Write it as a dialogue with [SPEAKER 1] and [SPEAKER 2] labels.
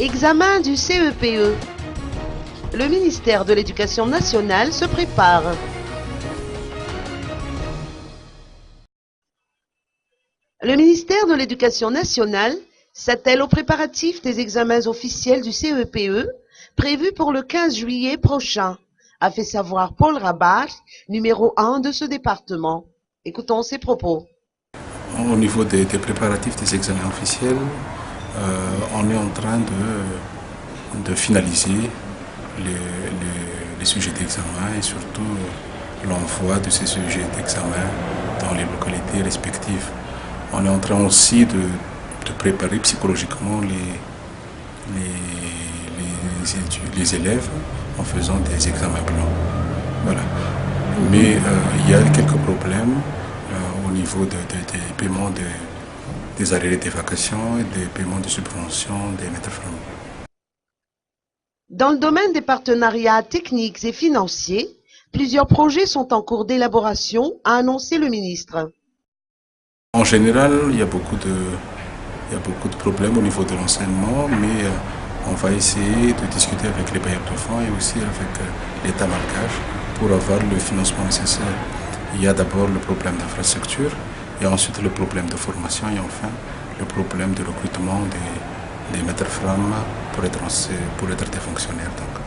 [SPEAKER 1] Examen du CEPE. Le ministère de l'Éducation nationale se prépare. Le ministère de l'Éducation nationale s'attelle aux préparatifs des examens officiels du CEPE prévus pour le 15 juillet prochain, a fait savoir Paul Rabat, numéro 1 de ce département. Écoutons ses propos.
[SPEAKER 2] Au niveau des préparatifs des examens officiels, on est en train de finaliser les sujets d'examen et surtout l'envoi de ces sujets d'examen dans les localités respectives. On est en train aussi de préparer psychologiquement les élèves en faisant des examens blancs. Voilà. Mais il y a quelques problèmes au niveau des paiements des arrêts des vacations et des paiements de subventions des maîtres francs.
[SPEAKER 1] Dans le domaine des partenariats techniques et financiers, plusieurs projets sont en cours d'élaboration, a annoncé le ministre.
[SPEAKER 2] En général, il y a beaucoup de problèmes au niveau de l'enseignement, mais on va essayer de discuter avec les bailleurs de fonds et aussi avec l'État malgache pour avoir le financement nécessaire. Il y a d'abord le problème d'infrastructure, et ensuite le problème de formation et enfin le problème de recrutement des maîtres francs pour être des fonctionnaires. Donc.